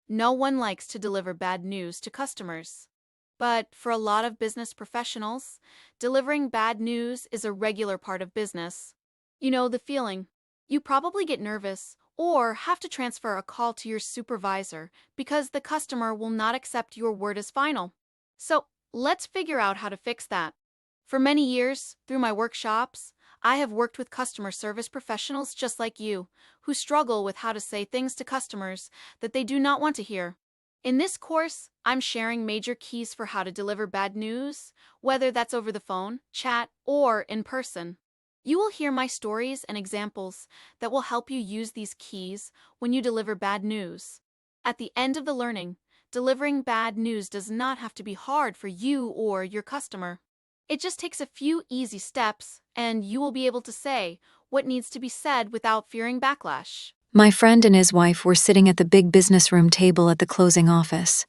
No one likes to deliver bad news to customers. But for a lot of business professionals, delivering bad news is a regular part of business. You know the feeling. You probably get nervous or have to transfer a call to your supervisor because the customer will not accept your word as final. So, let's figure out how to fix that. For many years, through my workshops, I have worked with customer service professionals just like you, who struggle with how to say things to customers that they do not want to hear. In this course, I'm sharing major keys for how to deliver bad news, whether that's over the phone, chat, or in person. You will hear my stories and examples that will help you use these keys when you deliver bad news. At the end of the learning, delivering bad news does not have to be hard for you or your customer. It just takes a few easy steps, and you will be able to say what needs to be said without fearing backlash. My friend and his wife were sitting at the big business room table at the closing office.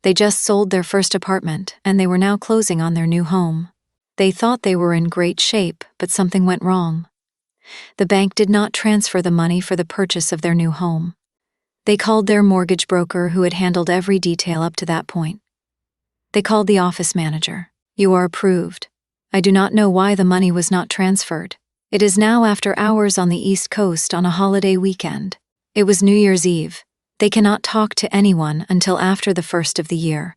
They just sold their first apartment, and they were now closing on their new home. They thought they were in great shape, but something went wrong. The bank did not transfer the money for the purchase of their new home. They called their mortgage broker, who had handled every detail up to that point. They called the office manager. "You are approved. I do not know why the money was not transferred. It is now after hours on the East Coast on a holiday weekend. It was New Year's Eve. They cannot talk to anyone until after the first of the year."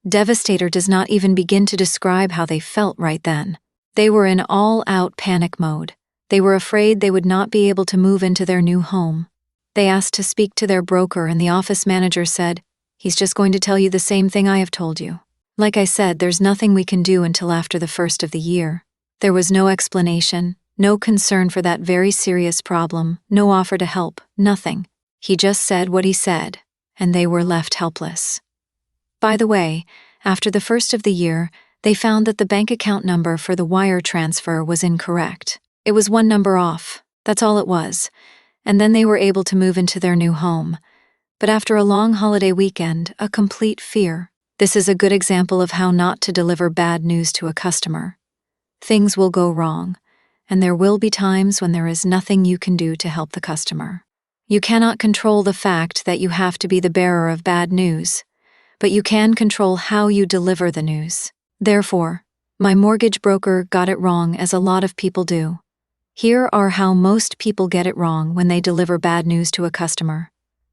Devastator does not even begin to describe how they felt right then. They were in all-out panic mode. They were afraid they would not be able to move into their new home. They asked to speak to their broker, and the office manager said, "He's just going to tell you the same thing I have told you. Like I said, there's nothing we can do until after the first of the year." There was no explanation, no concern for that very serious problem, no offer to help, nothing. He just said what he said, and they were left helpless. By the way, after the first of the year, they found that the bank account number for the wire transfer was incorrect. It was one number off, that's all it was, and then they were able to move into their new home. But after a long holiday weekend, a complete fear. This is a good example of how not to deliver bad news to a customer. Things will go wrong, and there will be times when there is nothing you can do to help the customer. You cannot control the fact that you have to be the bearer of bad news, but you can control how you deliver the news. Therefore, my mortgage broker got it wrong, as a lot of people do. Here are how most people get it wrong when they deliver bad news to a customer,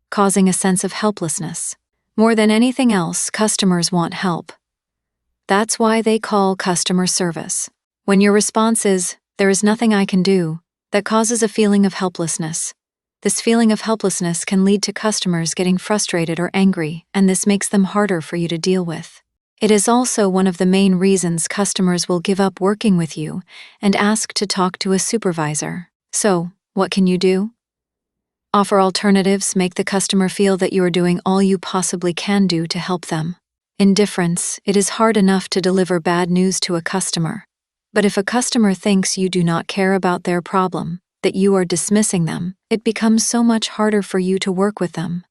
causing a sense of helplessness. More than anything else, customers want help. That's why they call customer service. When your response is, "There is nothing I can do," that causes a feeling of helplessness. This feeling of helplessness can lead to customers getting frustrated or angry, and this makes them harder for you to deal with. It is also one of the main reasons customers will give up working with you and ask to talk to a supervisor. So, what can you do? Offer alternatives, make the customer feel that you are doing all you possibly can do to help them. Indifference. It is hard enough to deliver bad news to a customer. But if a customer thinks you do not care about their problem, that you are dismissing them, it becomes so much harder for you to work with them.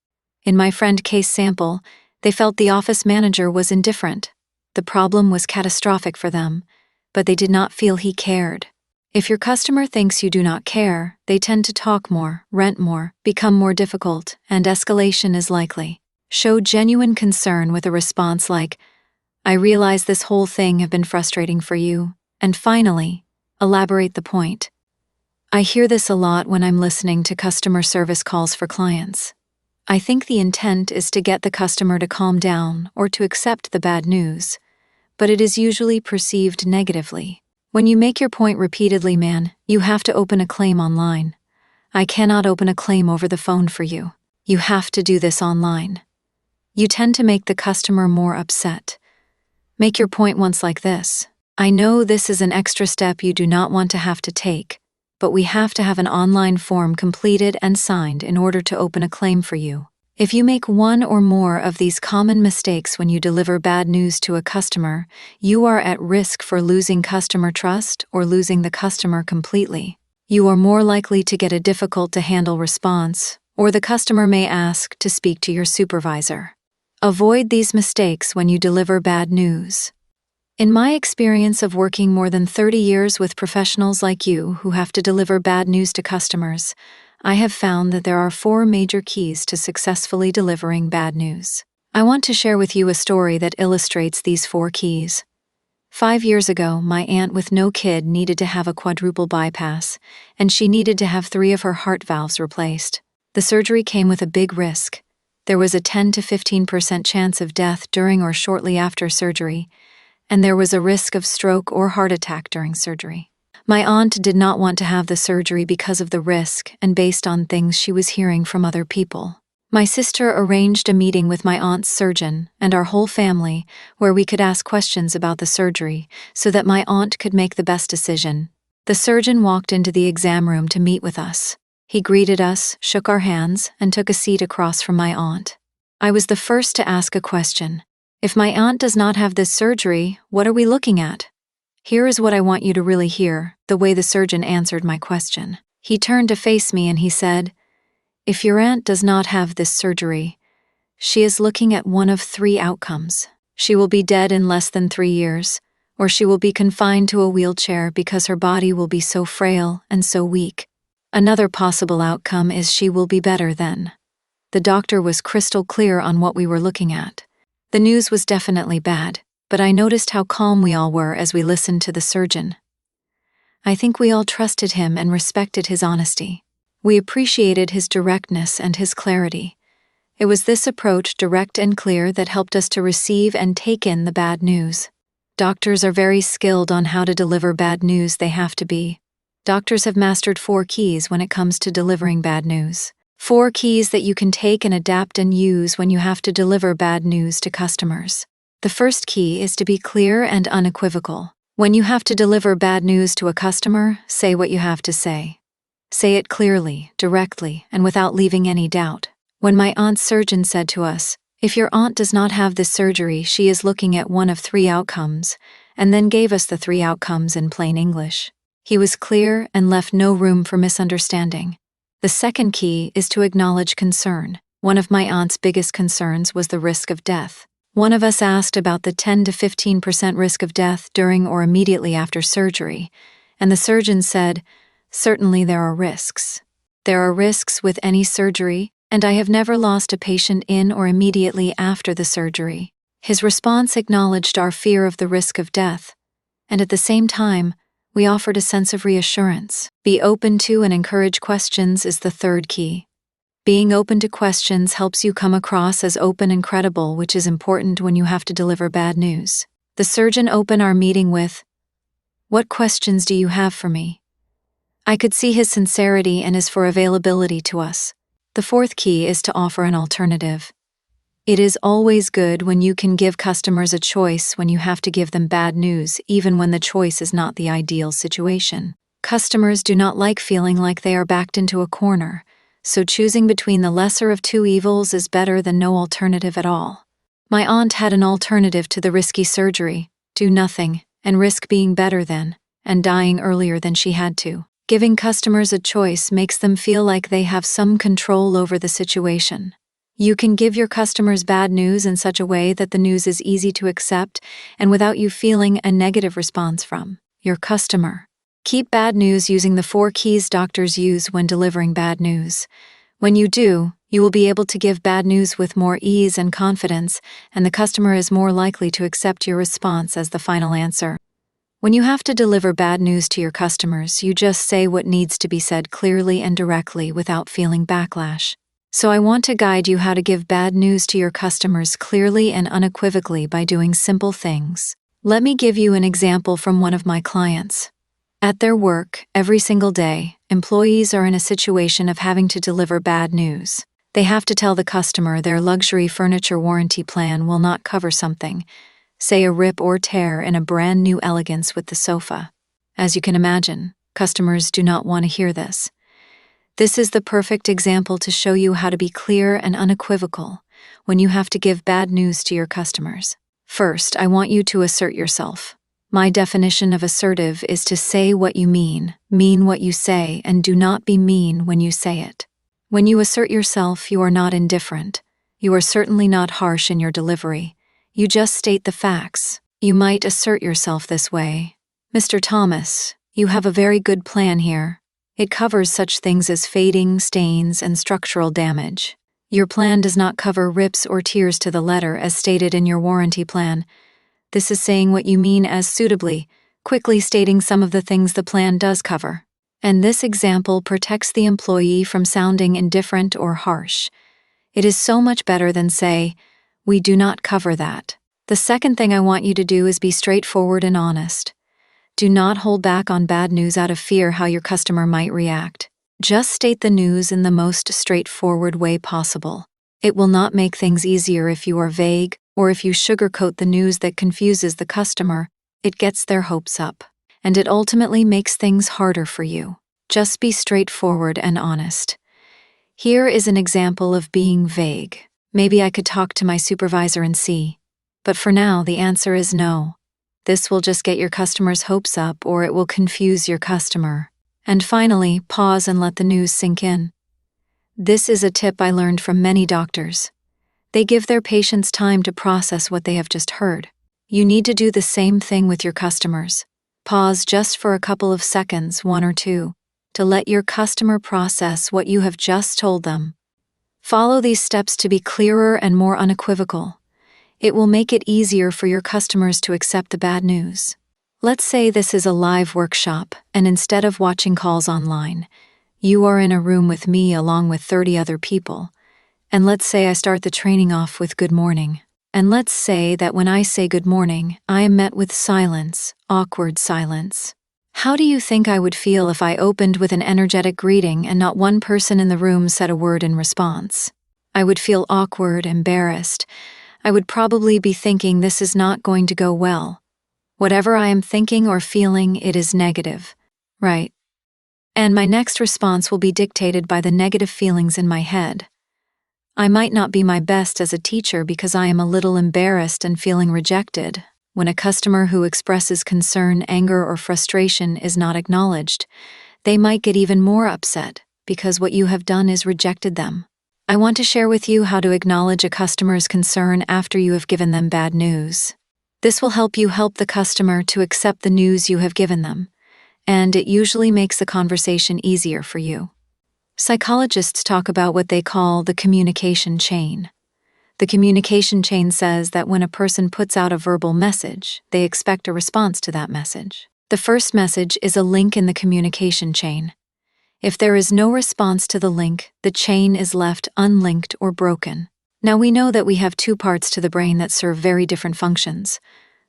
In my friend case sample, they felt the office manager was indifferent. The problem was catastrophic for them, but they did not feel he cared. If your customer thinks you do not care, they tend to talk more, rent more, become more difficult, and escalation is likely. Show genuine concern with a response like, "I realize this whole thing have been frustrating for you." And finally, elaborate the point. I hear this a lot when I'm listening to customer service calls for clients. I think the intent is to get the customer to calm down or to accept the bad news, but it is usually perceived negatively. When you make your point repeatedly, "Man, you have to open a claim online. I cannot open a claim over the phone for you. You have to do this online." You tend to make the customer more upset. Make your point once like this: "I know this is an extra step you do not want to have to take, but we have to have an online form completed and signed in order to open a claim for you." If you make one or more of these common mistakes when you deliver bad news to a customer, you are at risk for losing customer trust or losing the customer completely. You are more likely to get a difficult-to-handle response, or the customer may ask to speak to your supervisor. Avoid these mistakes when you deliver bad news. In my experience of working more than 30 years with professionals like you who have to deliver bad news to customers, I have found that there are 4 major keys to successfully delivering bad news. I want to share with you a story that illustrates these 4 keys. 5 years ago, my aunt with no kid needed to have a quadruple bypass, and she needed to have 3 of her heart valves replaced. The surgery came with a big risk. There was a 10 to 15% chance of death during or shortly after surgery, and there was a risk of stroke or heart attack during surgery. My aunt did not want to have the surgery because of the risk and based on things she was hearing from other people. My sister arranged a meeting with my aunt's surgeon and our whole family where we could ask questions about the surgery so that my aunt could make the best decision. The surgeon walked into the exam room to meet with us. He greeted us, shook our hands, and took a seat across from my aunt. I was the first to ask a question. If my aunt does not have this surgery, what are we looking at? Here is what I want you to really hear, the way the surgeon answered my question. He turned to face me and he said, "If your aunt does not have this surgery, she is looking at one of 3 outcomes. She will be dead in less than 3 years, or she will be confined to a wheelchair because her body will be so frail and so weak. Another possible outcome is she will be better then." The doctor was crystal clear on what we were looking at. The news was definitely bad, but I noticed how calm we all were as we listened to the surgeon. I think we all trusted him and respected his honesty. We appreciated his directness and his clarity. It was this approach, direct and clear, that helped us to receive and take in the bad news. Doctors are very skilled on how to deliver bad news. They have to be. Doctors have mastered 4 keys when it comes to delivering bad news. 4 keys that you can take and adapt and use when you have to deliver bad news to customers. The first key is to be clear and unequivocal. When you have to deliver bad news to a customer, say what you have to say. Say it clearly, directly, and without leaving any doubt. When my aunt's surgeon said to us, "If your aunt does not have this surgery, she is looking at one of 3 outcomes," and then gave us the 3 outcomes in plain English. He was clear and left no room for misunderstanding. The second key is to acknowledge concern. One of my aunt's biggest concerns was the risk of death. One of us asked about the 10 to 15% risk of death during or immediately after surgery, and the surgeon said, "Certainly there are risks. There are risks with any surgery, and I have never lost a patient in or immediately after the surgery." His response acknowledged our fear of the risk of death, and at the same time, we offered a sense of reassurance. Be open to and encourage questions is the third key. Being open to questions helps you come across as open and credible, which is important when you have to deliver bad news. The surgeon opened our meeting with, "What questions do you have for me?" I could see his sincerity and his for availability to us. The fourth key is to offer an alternative. It is always good when you can give customers a choice when you have to give them bad news, even when the choice is not the ideal situation. Customers do not like feeling like they are backed into a corner, so choosing between the lesser of 2 evils is better than no alternative at all. My aunt had an alternative to the risky surgery: do nothing, and risk being better than, and dying earlier than she had to. Giving customers a choice makes them feel like they have some control over the situation. You can give your customers bad news in such a way that the news is easy to accept and without you feeling a negative response from your customer. Keep bad news using the 4 keys doctors use when delivering bad news. When you do, you will be able to give bad news with more ease and confidence, and the customer is more likely to accept your response as the final answer. When you have to deliver bad news to your customers, you just say what needs to be said clearly and directly without feeling backlash. So I want to guide you how to give bad news to your customers clearly and unequivocally by doing simple things. Let me give you an example from one of my clients. At their work, every single day, employees are in a situation of having to deliver bad news. They have to tell the customer their luxury furniture warranty plan will not cover something, say a rip or tear in a brand new elegance with the sofa. As you can imagine, customers do not want to hear this. This is the perfect example to show you how to be clear and unequivocal when you have to give bad news to your customers. First, I want you to assert yourself. My definition of assertive is to say what you mean what you say, and do not be mean when you say it. When you assert yourself, you are not indifferent. You are certainly not harsh in your delivery. You just state the facts. You might assert yourself this way: "Mr. Thomas, you have a very good plan here. It covers such things as fading, stains, and structural damage. Your plan does not cover rips or tears to the letter as stated in your warranty plan. This is saying what you mean as suitably, quickly stating some of the things the plan does cover. And this example protects the employee from sounding indifferent or harsh. It is so much better than say, "We do not cover that." The second thing I want you to do is be straightforward and honest. Do not hold back on bad news out of fear how your customer might react. Just state the news in the most straightforward way possible. It will not make things easier if you are vague, or if you sugarcoat the news that confuses the customer. It gets their hopes up, and it ultimately makes things harder for you. Just be straightforward and honest. Here is an example of being vague. Maybe I could talk to my supervisor and see. But for now, the answer is no. This will just get your customer's hopes up, or it will confuse your customer. And finally, pause and let the news sink in. This is a tip I learned from many doctors. They give their patients time to process what they have just heard. You need to do the same thing with your customers. Pause just for a couple of seconds, 1 or 2, to let your customer process what you have just told them. Follow these steps to be clearer and more unequivocal. It will make it easier for your customers to accept the bad news. Let's say this is a live workshop, and instead of watching calls online, you are in a room with me along with 30 other people. And let's say I start the training off with good morning. And let's say that when I say good morning, I am met with silence, awkward silence. How do you think I would feel if I opened with an energetic greeting and not one person in the room said a word in response? I would feel awkward, embarrassed. I would probably be thinking this is not going to go well. Whatever I am thinking or feeling, it is negative. Right. And my next response will be dictated by the negative feelings in my head. I might not be my best as a teacher because I am a little embarrassed and feeling rejected. When a customer who expresses concern, anger, or frustration is not acknowledged, they might get even more upset because what you have done is rejected them. I want to share with you how to acknowledge a customer's concern after you have given them bad news. This will help you help the customer to accept the news you have given them, and it usually makes the conversation easier for you. Psychologists talk about what they call the communication chain. The communication chain says that when a person puts out a verbal message, they expect a response to that message. The first message is a link in the communication chain. If there is no response to the link, the chain is left unlinked or broken. Now we know that we have 2 parts to the brain that serve very different functions.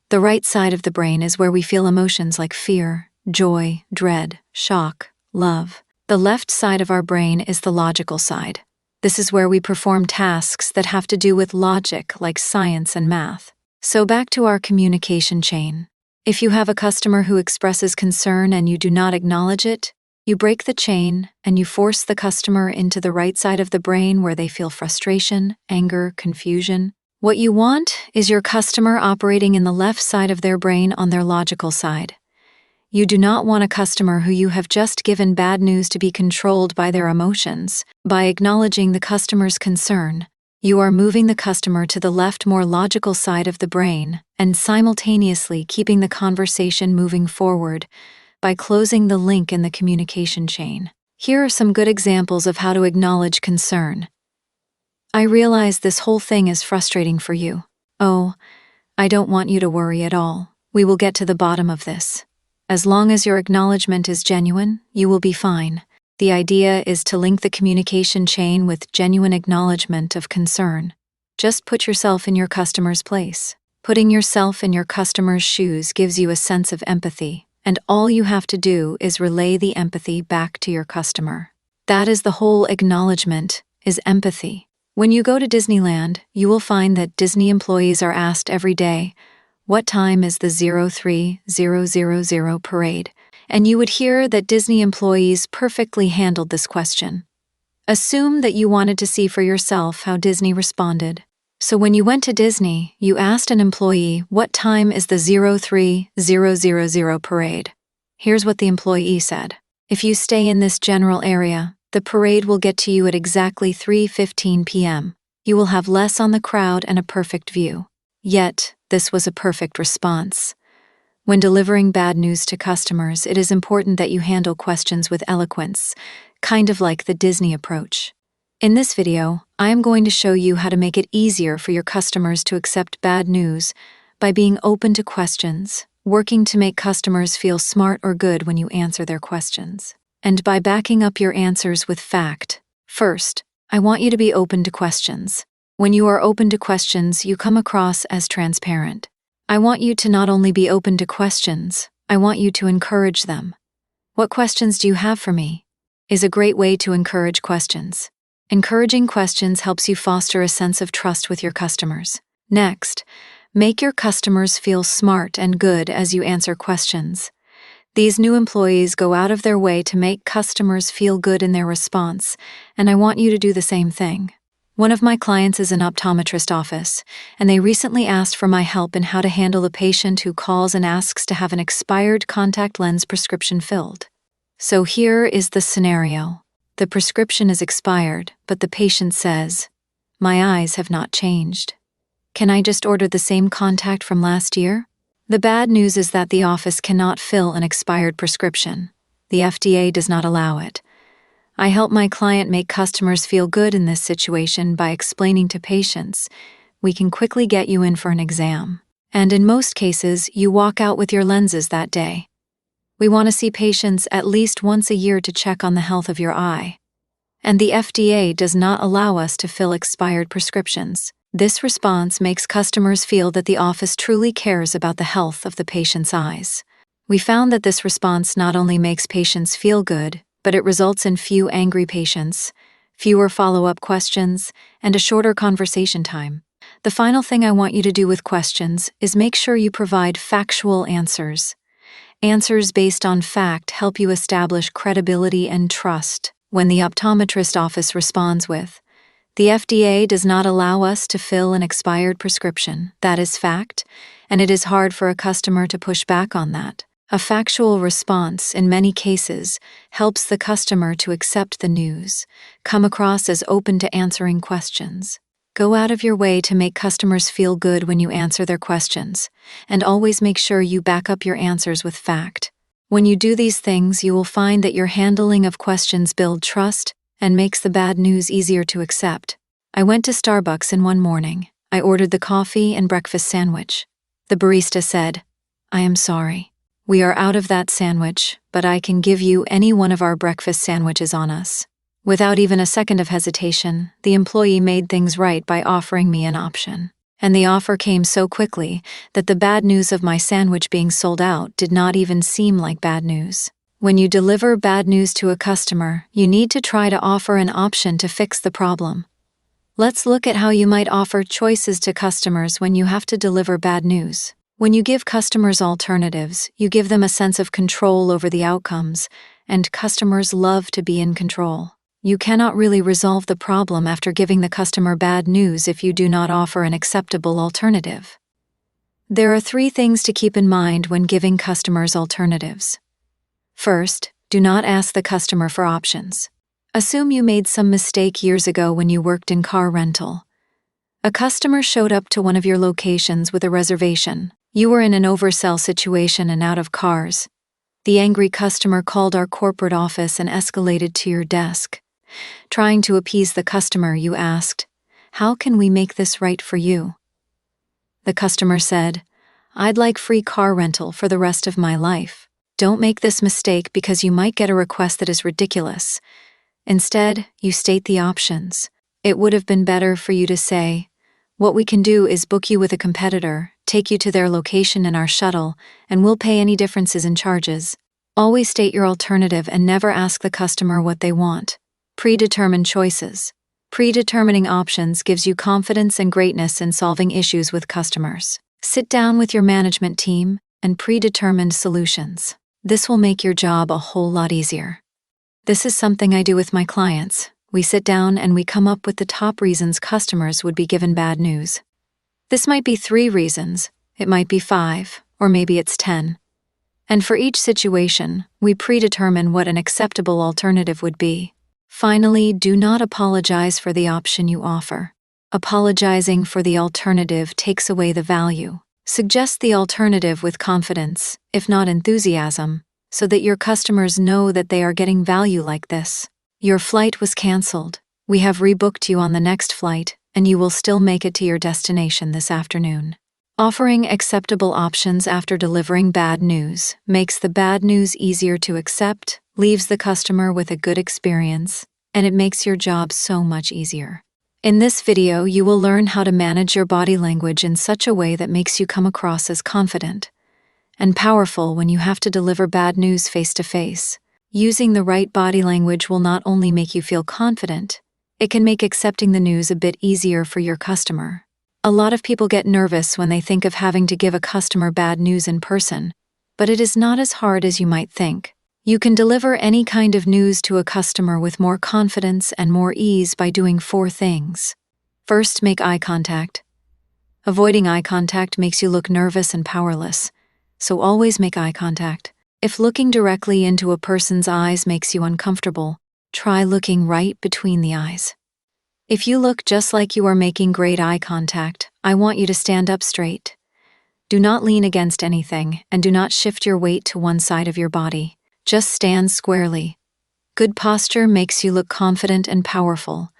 The right side of the brain is where we feel emotions like fear, joy, dread, shock, love. The left side of our brain is the logical side. This is where we perform tasks that have to do with logic, like science and math. So back to our communication chain. If you have a customer who expresses concern and you do not acknowledge it, you break the chain and you force the customer into the right side of the brain where they feel frustration, anger, confusion. What you want is your customer operating in the left side of their brain on their logical side. You do not want a customer who you have just given bad news to be controlled by their emotions. By acknowledging the customer's concern, you are moving the customer to the left, more logical side of the brain and simultaneously keeping the conversation moving forward by closing the link in the communication chain. Here are some good examples of how to acknowledge concern. I realize this whole thing is frustrating for you. Oh, I don't want you to worry at all. We will get to the bottom of this. As long as your acknowledgement is genuine, you will be fine. The idea is to link the communication chain with genuine acknowledgement of concern. Just put yourself in your customer's place. Putting yourself in your customer's shoes gives you a sense of empathy, and all you have to do is relay the empathy back to your customer. That is the whole acknowledgement, is empathy. When you go to Disneyland, you will find that Disney employees are asked every day, "What time is the 03000 parade?" And you would hear that Disney employees perfectly handled this question. Assume that you wanted to see for yourself how Disney responded. So when you went to Disney, you asked an employee, "What time is the 03000 parade?" Here's what the employee said. "If you stay in this general area, the parade will get to you at exactly 3:15 p.m. You will have less on the crowd and a perfect view." Yet, this was a perfect response. When delivering bad news to customers, it is important that you handle questions with eloquence, kind of like the Disney approach. In this video, I am going to show you how to make it easier for your customers to accept bad news by being open to questions, working to make customers feel smart or good when you answer their questions, and by backing up your answers with fact. First, I want you to be open to questions. When you are open to questions, you come across as transparent. I want you to not only be open to questions, I want you to encourage them. What questions do you have for me? Is a great way to encourage questions. Encouraging questions helps you foster a sense of trust with your customers. Next, make your customers feel smart and good as you answer questions. These new employees go out of their way to make customers feel good in their response, and I want you to do the same thing. One of my clients is an optometrist office, and they recently asked for my help in how to handle a patient who calls and asks to have an expired contact lens prescription filled. So here is the scenario. The prescription is expired, but the patient says, "My eyes have not changed. Can I just order the same contact from last year?" The bad news is that the office cannot fill an expired prescription. The FDA does not allow it. I help my client make customers feel good in this situation by explaining to patients, "We can quickly get you in for an exam." And in most cases, you walk out with your lenses that day. We want to see patients at least once a year to check on the health of your eye. And the FDA does not allow us to fill expired prescriptions. This response makes customers feel that the office truly cares about the health of the patient's eyes. We found that this response not only makes patients feel good, but it results in few angry patients, fewer follow-up questions, and a shorter conversation time. The final thing I want you to do with questions is make sure you provide factual answers. Answers based on fact help you establish credibility and trust. When the optometrist office responds with, "The FDA does not allow us to fill an expired prescription," that is fact, and it is hard for a customer to push back on that. A factual response, in many cases, helps the customer to accept the news, come across as open to answering questions. Go out of your way to make customers feel good when you answer their questions, and always make sure you back up your answers with fact. When you do these things, you will find that your handling of questions builds trust and makes the bad news easier to accept. I went to Starbucks in one morning. I ordered the coffee and breakfast sandwich. The barista said, "I am sorry. We are out of that sandwich, but I can give you any one of our breakfast sandwiches on us." Without even a second of hesitation, the employee made things right by offering me an option. And the offer came so quickly that the bad news of my sandwich being sold out did not even seem like bad news. When you deliver bad news to a customer, you need to try to offer an option to fix the problem. Let's look at how you might offer choices to customers when you have to deliver bad news. When you give customers alternatives, you give them a sense of control over the outcomes, and customers love to be in control. You cannot really resolve the problem after giving the customer bad news if you do not offer an acceptable alternative. There are 3 things to keep in mind when giving customers alternatives. First, do not ask the customer for options. Assume you made some mistake years ago when you worked in car rental. A customer showed up to one of your locations with a reservation. You were in an oversell situation and out of cars. The angry customer called our corporate office and escalated to your desk. Trying to appease the customer, you asked, "How can we make this right for you?" The customer said, "I'd like free car rental for the rest of my life." Don't make this mistake because you might get a request that is ridiculous. Instead, you state the options. It would have been better for you to say, "What we can do is book you with a competitor, take you to their location in our shuttle, and we'll pay any differences in charges." Always state your alternative and never ask the customer what they want. Predetermined choices. Predetermining options gives you confidence and greatness in solving issues with customers. Sit down with your management team and predetermined solutions. This will make your job a whole lot easier. This is something I do with my clients. We sit down and we come up with the top reasons customers would be given bad news. This might be 3 reasons, it might be 5, or maybe it's 10. And for each situation, we predetermine what an acceptable alternative would be. Finally, do not apologize for the option you offer. Apologizing for the alternative takes away the value. Suggest the alternative with confidence, if not enthusiasm, so that your customers know that they are getting value like this. Your flight was canceled. We have rebooked you on the next flight, and you will still make it to your destination this afternoon. Offering acceptable options after delivering bad news makes the bad news easier to accept, leaves the customer with a good experience, and it makes your job so much easier. In this video, you will learn how to manage your body language in such a way that makes you come across as confident and powerful when you have to deliver bad news face to face. Using the right body language will not only make you feel confident, it can make accepting the news a bit easier for your customer. A lot of people get nervous when they think of having to give a customer bad news in person, but it is not as hard as you might think. You can deliver any kind of news to a customer with more confidence and more ease by doing 4 things. First, make eye contact. Avoiding eye contact makes you look nervous and powerless, so always make eye contact. If looking directly into a person's eyes makes you uncomfortable, try looking right between the eyes. If you look just like you are making great eye contact, I want you to stand up straight. Do not lean against anything, and do not shift your weight to one side of your body. Just stand squarely. Good posture makes you look confident and powerful.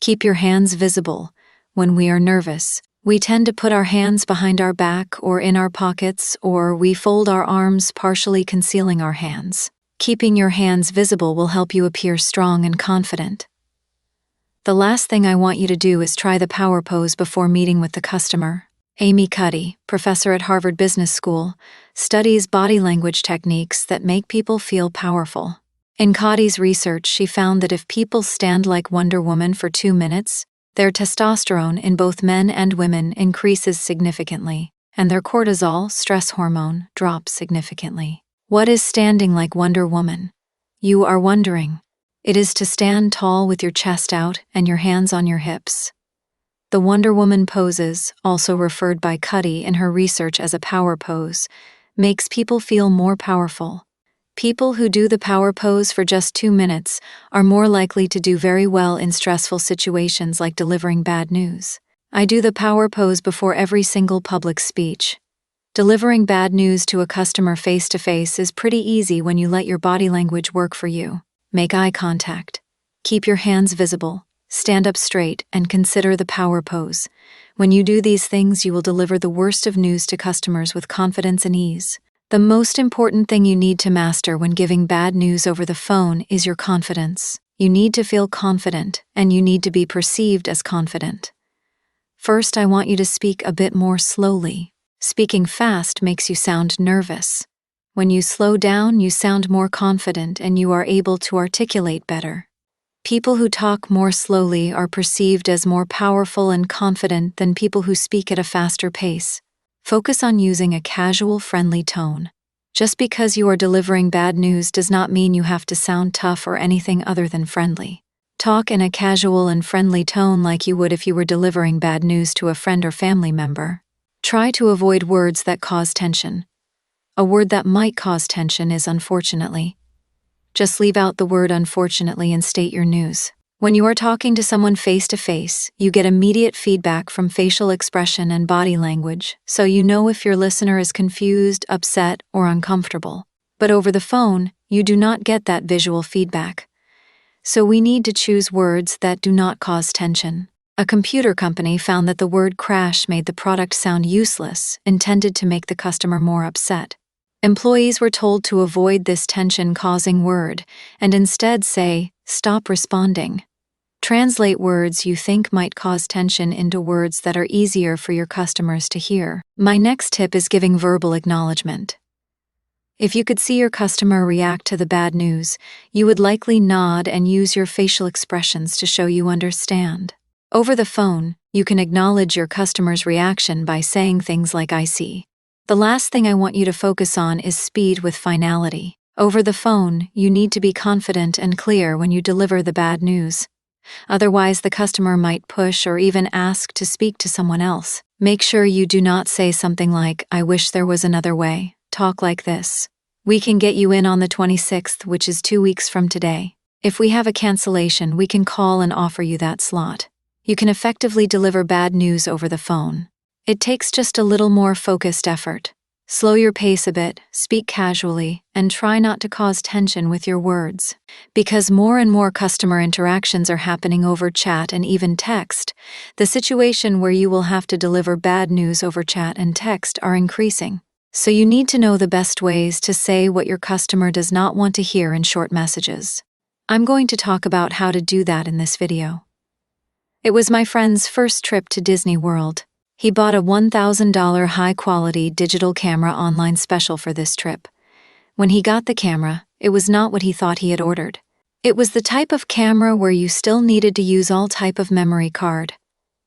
Keep your hands visible. When we are nervous, we tend to put our hands behind our back or in our pockets, or we fold our arms, partially concealing our hands. Keeping your hands visible will help you appear strong and confident. The last thing I want you to do is try the power pose before meeting with the customer. Amy Cuddy, professor at Harvard Business School, studies body language techniques that make people feel powerful. In Cuddy's research, she found that if people stand like Wonder Woman for 2 minutes, their testosterone in both men and women increases significantly, and their cortisol, stress hormone, drops significantly. What is standing like Wonder Woman? You are wondering. It is to stand tall with your chest out and your hands on your hips. The Wonder Woman poses, also referred by Cuddy in her research as a power pose, makes people feel more powerful. People who do the power pose for just 2 minutes are more likely to do very well in stressful situations like delivering bad news. I do the power pose before every single public speech. Delivering bad news to a customer face to face is pretty easy when you let your body language work for you. Make eye contact. Keep your hands visible. Stand up straight and consider the power pose. When you do these things, you will deliver the worst of news to customers with confidence and ease. The most important thing you need to master when giving bad news over the phone is your confidence. You need to feel confident, and you need to be perceived as confident. First, I want you to speak a bit more slowly. Speaking fast makes you sound nervous. When you slow down, you sound more confident and you are able to articulate better. People who talk more slowly are perceived as more powerful and confident than people who speak at a faster pace. Focus on using a casual, friendly tone. Just because you are delivering bad news does not mean you have to sound tough or anything other than friendly. Talk in a casual and friendly tone like you would if you were delivering bad news to a friend or family member. Try to avoid words that cause tension. A word that might cause tension is unfortunately. Just leave out the word unfortunately and state your news. When you are talking to someone face to face, you get immediate feedback from facial expression and body language, so you know if your listener is confused, upset, or uncomfortable. But over the phone, you do not get that visual feedback. So we need to choose words that do not cause tension. A computer company found that the word crash made the product sound useless, intended to make the customer more upset. Employees were told to avoid this tension-causing word and instead say, "Stop responding." Translate words you think might cause tension into words that are easier for your customers to hear. My next tip is giving verbal acknowledgement. If you could see your customer react to the bad news, you would likely nod and use your facial expressions to show you understand. Over the phone, you can acknowledge your customer's reaction by saying things like "I see." The last thing I want you to focus on is speed with finality. Over the phone, you need to be confident and clear when you deliver the bad news. Otherwise, the customer might push or even ask to speak to someone else. Make sure you do not say something like, "I wish there was another way." Talk like this. "We can get you in on the 26th, which is 2 weeks from today. If we have a cancellation, we can call and offer you that slot." You can effectively deliver bad news over the phone. It takes just a little more focused effort. Slow your pace a bit, speak casually, and try not to cause tension with your words. Because more and more customer interactions are happening over chat and even text, the situation where you will have to deliver bad news over chat and text are increasing. So you need to know the best ways to say what your customer does not want to hear in short messages. I'm going to talk about how to do that in this video. It was my friend's first trip to Disney World. He bought a $1,000 high-quality digital camera online special for this trip. When he got the camera, it was not what he thought he had ordered. It was the type of camera where you still needed to use all type of memory card.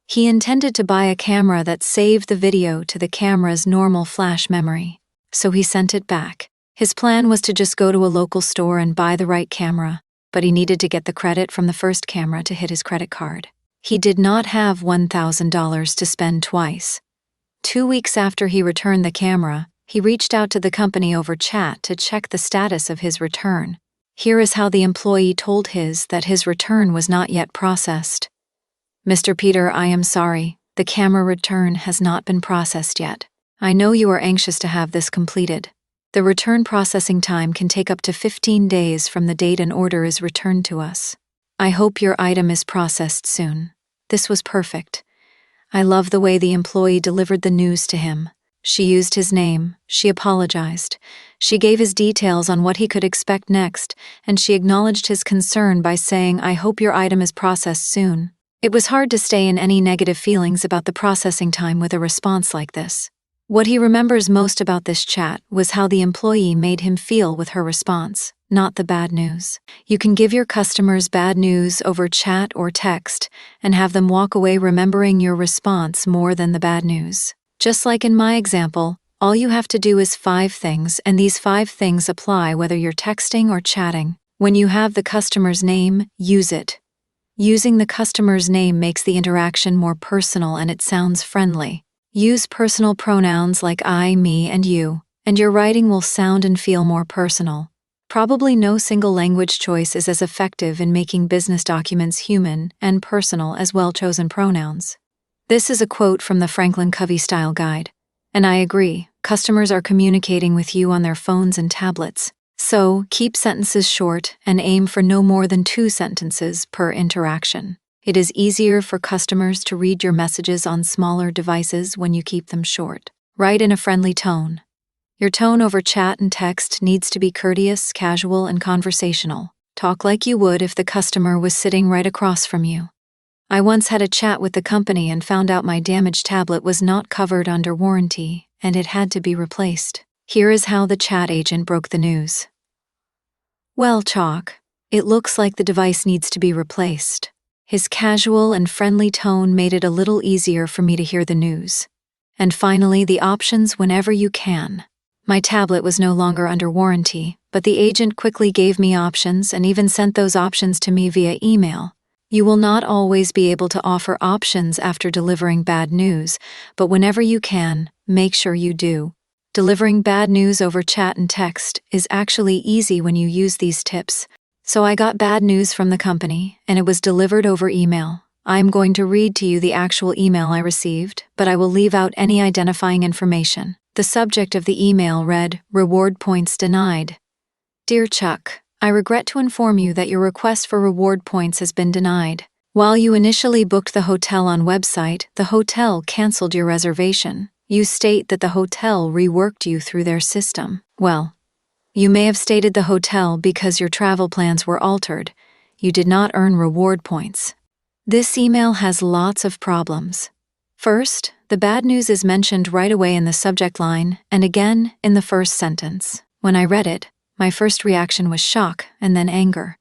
He intended to buy a camera that saved the video to the camera's normal flash memory, so he sent it back. His plan was to just go to a local store and buy the right camera, but he needed to get the credit from the first camera to hit his credit card. He did not have $1,000 to spend twice. 2 weeks after he returned the camera, he reached out to the company over chat to check the status of his return. Here is how the employee told that his return was not yet processed. "Mr. Peter, I am sorry. The camera return has not been processed yet. I know you are anxious to have this completed. The return processing time can take up to 15 days from the date an order is returned to us. I hope your item is processed soon." This was perfect. I love the way the employee delivered the news to him. She used his name, she apologized, she gave his details on what he could expect next, and she acknowledged his concern by saying, "I hope your item is processed soon." It was hard to stay in any negative feelings about the processing time with a response like this. What he remembers most about this chat was how the employee made him feel with her response, not the bad news. You can give your customers bad news over chat or text and have them walk away remembering your response more than the bad news. Just like in my example, all you have to do is 5 things, and these 5 things apply whether you're texting or chatting. When you have the customer's name, use it. Using the customer's name makes the interaction more personal and it sounds friendly. Use personal pronouns like I, me, and you, and your writing will sound and feel more personal. Probably no single language choice is as effective in making business documents human and personal as well-chosen pronouns. This is a quote from the Franklin Covey Style Guide. And I agree, customers are communicating with you on their phones and tablets. So, keep sentences short and aim for no more than 2 sentences per interaction. It is easier for customers to read your messages on smaller devices when you keep them short. Write in a friendly tone. Your tone over chat and text needs to be courteous, casual, and conversational. Talk like you would if the customer was sitting right across from you. I once had a chat with the company and found out my damaged tablet was not covered under warranty, and it had to be replaced. Here is how the chat agent broke the news. "Well, Chalk, it looks like the device needs to be replaced." His casual and friendly tone made it a little easier for me to hear the news. And finally, the options whenever you can. My tablet was no longer under warranty, but the agent quickly gave me options and even sent those options to me via email. You will not always be able to offer options after delivering bad news, but whenever you can, make sure you do. Delivering bad news over chat and text is actually easy when you use these tips. So I got bad news from the company, and it was delivered over email. I'm going to read to you the actual email I received, but I will leave out any identifying information. The subject of the email read, "Reward points denied." "Dear Chuck, I regret to inform you that your request for reward points has been denied. While you initially booked the hotel on website, the hotel canceled your reservation. You state that the hotel reworked you through their system. Well, you may have stated the hotel because your travel plans were altered. You did not earn reward points." This email has lots of problems. First, the bad news is mentioned right away in the subject line and again in the first sentence. When I read it, my first reaction was shock and then anger.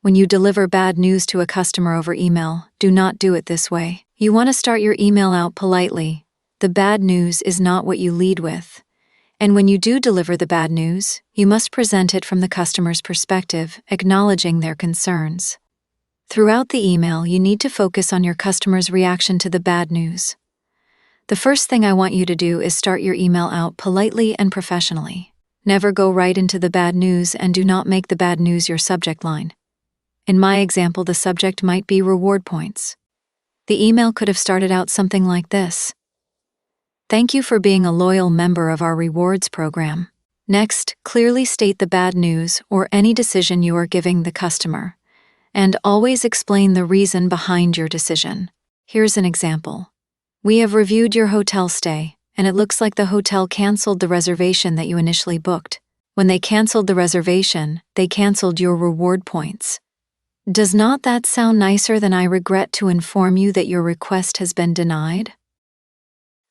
When you deliver bad news to a customer over email, do not do it this way. You want to start your email out politely. The bad news is not what you lead with. And when you do deliver the bad news, you must present it from the customer's perspective, acknowledging their concerns. Throughout the email, you need to focus on your customer's reaction to the bad news. The first thing I want you to do is start your email out politely and professionally. Never go right into the bad news and do not make the bad news your subject line. In my example, the subject might be reward points. The email could have started out something like this. Thank you for being a loyal member of our rewards program. Next, clearly state the bad news or any decision you are giving the customer, and always explain the reason behind your decision. Here's an example. We have reviewed your hotel stay, and it looks like the hotel canceled the reservation that you initially booked. When they canceled the reservation, they canceled your reward points. Does not that sound nicer than "I regret to inform you that your request has been denied"?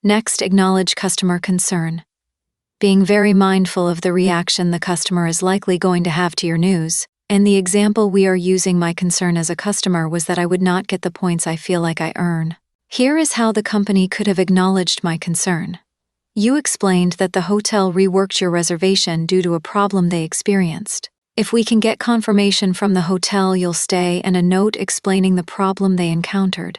Next, acknowledge customer concern. Being very mindful of the reaction the customer is likely going to have to your news. And the example we are using, my concern as a customer was that I would not get the points I feel like I earn. Here is how the company could have acknowledged my concern. You explained that the hotel reworked your reservation due to a problem they experienced. If we can get confirmation from the hotel you'll stay and a note explaining the problem they encountered,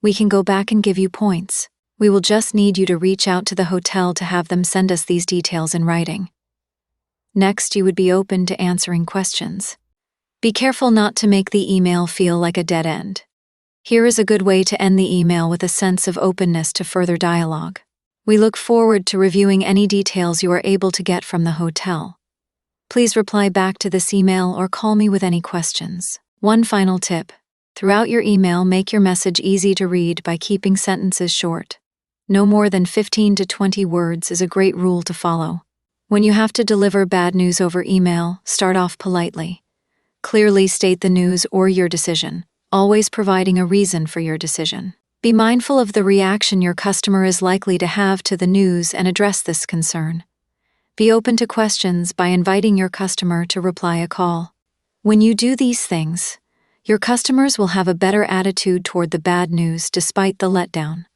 we can go back and give you points. We will just need you to reach out to the hotel to have them send us these details in writing. Next, you would be open to answering questions. Be careful not to make the email feel like a dead end. Here is a good way to end the email with a sense of openness to further dialogue. We look forward to reviewing any details you are able to get from the hotel. Please reply back to this email or call me with any questions. One final tip. Throughout your email, make your message easy to read by keeping sentences short. No more than 15 to 20 words is a great rule to follow. When you have to deliver bad news over email, start off politely. Clearly state the news or your decision, always providing a reason for your decision. Be mindful of the reaction your customer is likely to have to the news and address this concern. Be open to questions by inviting your customer to reply a call. When you do these things, your customers will have a better attitude toward the bad news despite the letdown.